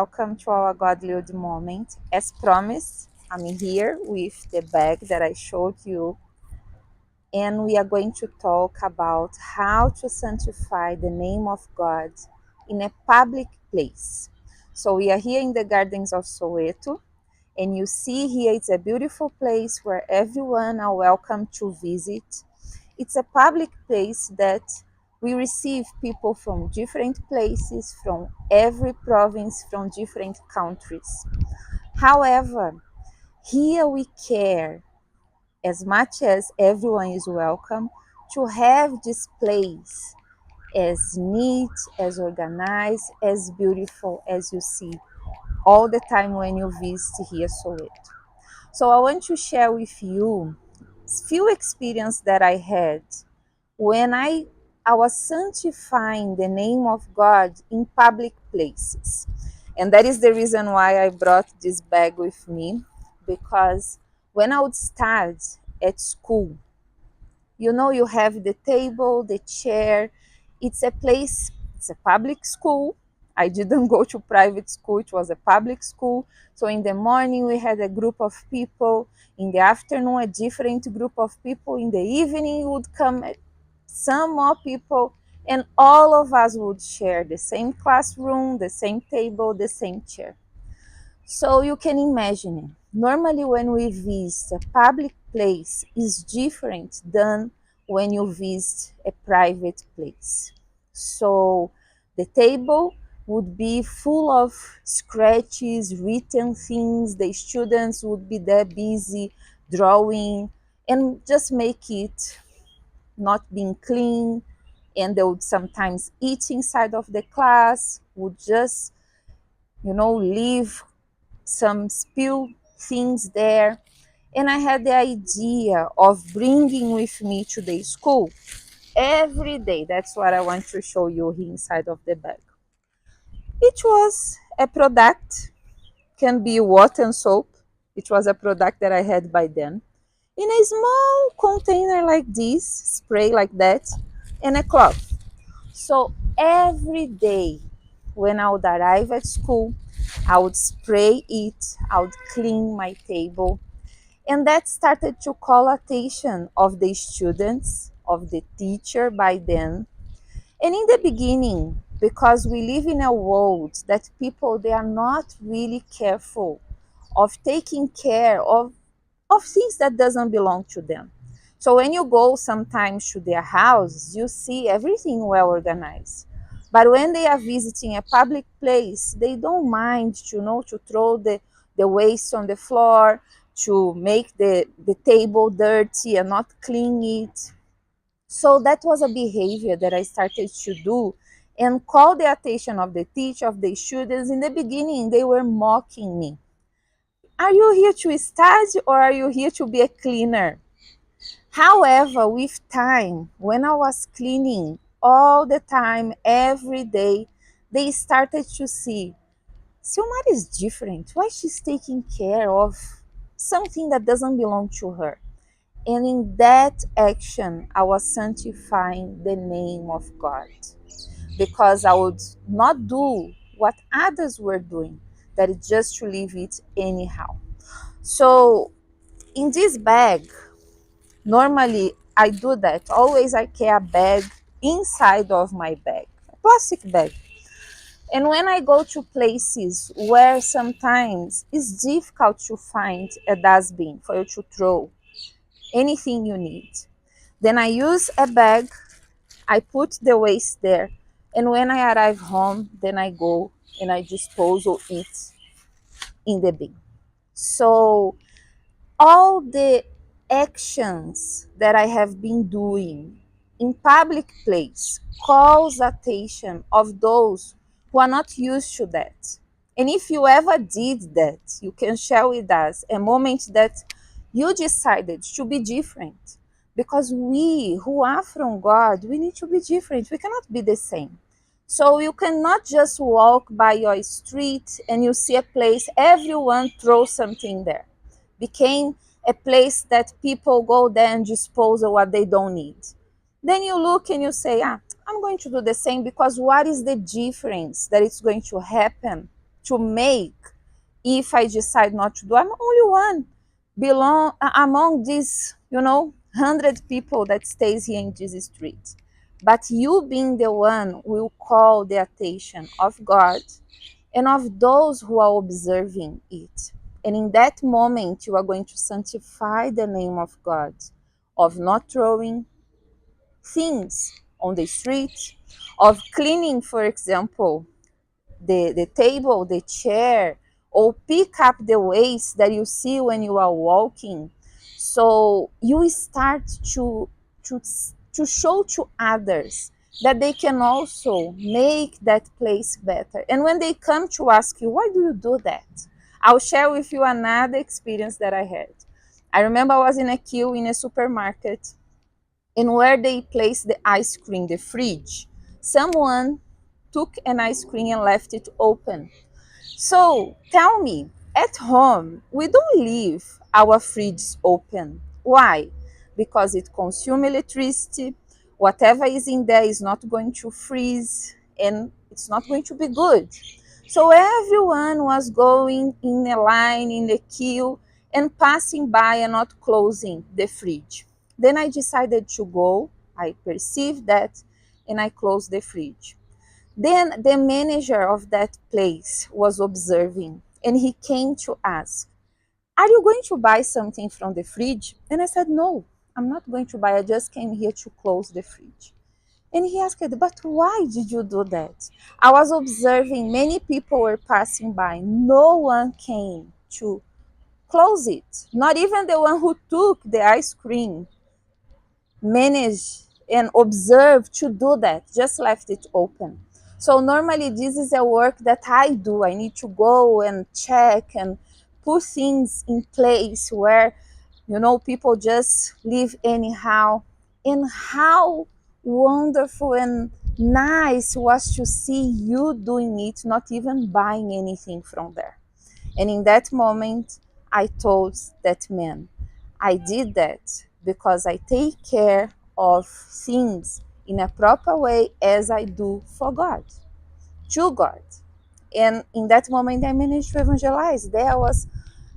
welcome to our Godllywood moment. As promised, I'm here with the bag that I showed you, and we are going to talk about how to sanctify the name of God in a public place. So we are here in the gardens of Soweto, and you see here it's a beautiful place where everyone are welcome to visit. It's a public place that we receive people from different places, from every province, from different countries. However, here we care, as much as everyone is welcome, to have this place as neat, as organized, as beautiful as you see all the time when you visit here Soweto. So I want to share with you few experience that I had when I was sanctifying the name of God in public places. And that is the reason why I brought this bag with me, because when I would start at school, you have the table, the chair. It's a place, it's a public school. I didn't go to private school, it was a public school. So in the morning we had a group of people, in the afternoon a different group of people, in the evening would come some more people, and all of us would share the same classroom, the same table, the same chair. So you can imagine it. Normally when we visit a public place is different than when you visit a private place. So the table would be full of scratches, written things. The students would be there busy drawing and just make it not being clean, and they would sometimes eat inside of the class, would just, leave some spill things there. And I had the idea of bringing with me to the school every day. That's what I want to show you here inside of the bag. It was a product, can be water and soap. It was a product that I had by then, in a small container like this, spray like that, and a cloth. So every day when I would arrive at school, I would spray it, I would clean my table, and that started to call attention of the students, of the teacher by then. And in the beginning, because we live in a world that people, they are not really careful of taking care of things that doesn't belong to them. So when you go sometimes to their houses, you see everything well organized. But when they are visiting a public place, they don't mind to throw the waste on the floor, to make the table dirty and not clean it. So that was a behavior that I started to do and call the attention of the teacher, of the students. In the beginning, they were mocking me. Are you here to study or are you here to be a cleaner? However, with time, when I was cleaning all the time, every day, they started to see, Silmar is different. Why she's taking care of something that doesn't belong to her? And in that action, I was sanctifying the name of God, because I would not do what others were doing, that is just to leave it anyhow. So in this bag, normally I do that. Always I carry a bag inside of my bag, a plastic bag. And when I go to places where sometimes it's difficult to find a dustbin for you to throw anything you need, then I use a bag, I put the waste there, and when I arrive home, then I go and I dispose of it in the bin. So all the actions that I have been doing in public place calls attention of those who are not used to that. And if you ever did that, you can share with us a moment that you decided to be different. Because we who are from God, we need to be different. We cannot be the same. So you cannot just walk by your street and you see a place, everyone throws something there. Became a place that people go there and dispose of what they don't need. Then you look and you say, I'm going to do the same, because what is the difference that it's going to happen to make if I decide not to do. I'm only one among these, 100 people that stays here in this street. But you being the one will call the attention of God and of those who are observing it. And in that moment, you are going to sanctify the name of God, of not throwing things on the street, of cleaning, for example, the table, the chair, or pick up the waste that you see when you are walking. So you start to, to show to others that they can also make that place better. And when they come to ask you, why do you do that? I'll share with you another experience that I had. I remember I was in a queue in a supermarket, and where they placed the ice cream, the fridge, someone took an ice cream and left it open. So tell me, at home, we don't leave our fridge open. Why? Because it consumes electricity. Whatever is in there is not going to freeze and it's not going to be good. So everyone was going in a line, in the queue, and passing by and not closing the fridge. Then I decided to go. I perceived that and I closed the fridge. Then the manager of that place was observing and he came to ask, are you going to buy something from the fridge? And I said, no, I'm not going to buy. I just came here to close the fridge. And he asked, but why did you do that? I was observing many people were passing by. No one came to close it. Not even the one who took the ice cream managed and observed to do that, just left it open. So normally this is a work that I do. I need to go and check and put things in place where, people just live anyhow. And how wonderful and nice was to see you doing it, not even buying anything from there. And in that moment, I told that man, I did that because I take care of things in a proper way as I do for God, to God. And in that moment, I managed to evangelize. There I was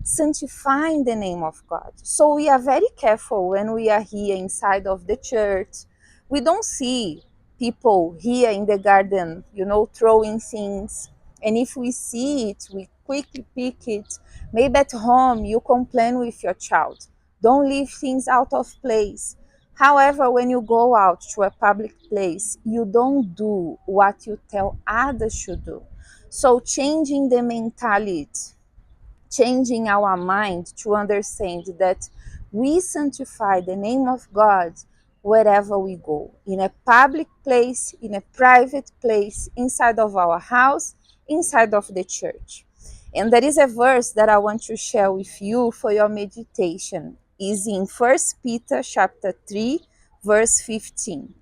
sanctifying the name of God. So we are very careful when we are here inside of the church. We don't see people here in the garden, throwing things. And if we see it, we quickly pick it. Maybe at home you complain with your child. Don't leave things out of place. However, when you go out to a public place, you don't do what you tell others to do. So changing the mentality, changing our mind to understand that we sanctify the name of God wherever we go, in a public place, in a private place, inside of our house, inside of the church. And there is a verse that I want to share with you for your meditation. Is in 1 Peter chapter 3, verse 15.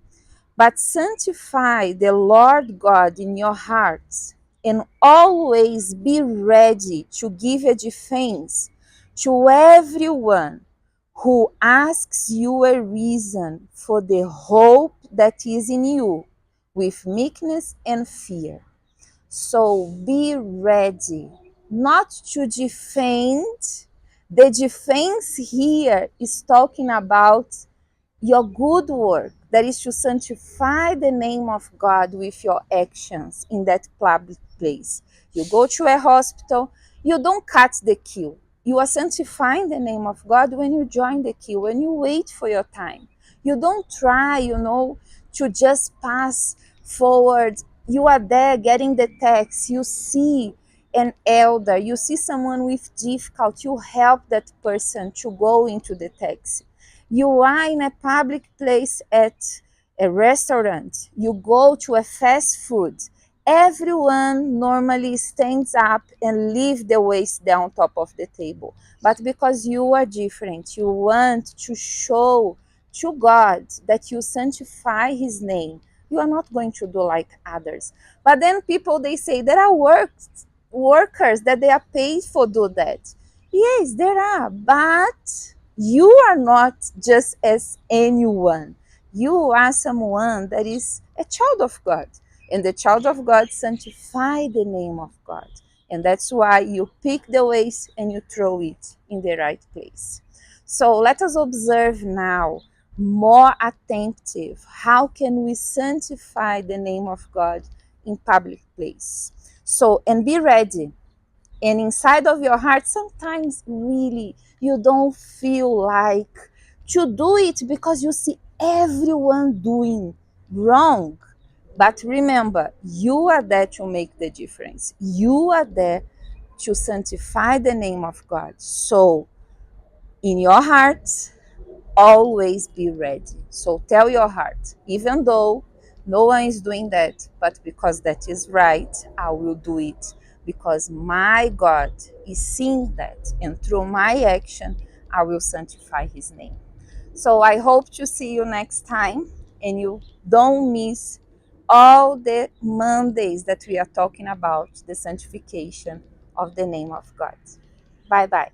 But sanctify the Lord God in your hearts, and always be ready to give a defense to everyone who asks you a reason for the hope that is in you, with meekness and fear. So be ready, not to defend. The defense here is talking about your good work, that is to sanctify the name of God with your actions in that public place. You go to a hospital, you don't cut the queue. You are sanctifying the name of God when you join the queue, when you wait for your time. You don't try, to just pass forward. You are there getting the text. You see an elder, you see someone with difficulty, you help that person to go into the taxi. You are in a public place at a restaurant, you go to a fast food, everyone normally stands up and leave the waste down top of the table. But because you are different, you want to show to God that you sanctify his name, you are not going to do like others. But then people, they say there are workers that they are paid for do that. Yes, there are, but you are not just as anyone. You are someone that is a child of God. And the child of God sanctify the name of God. And that's why you pick the waste and you throw it in the right place. So let us observe now, more attentive, how can we sanctify the name of God in public place? So, and be ready. And inside of your heart, sometimes really you don't feel like to do it because you see everyone doing wrong. But remember, you are there to make the difference. You are there to sanctify the name of God. So, in your heart, always be ready. So, tell your heart, even though no one is doing that, but because that is right, I will do it. Because my God is seeing that, and through my action, I will sanctify his name. So I hope to see you next time, and you don't miss all the Mondays that we are talking about the sanctification of the name of God. Bye bye.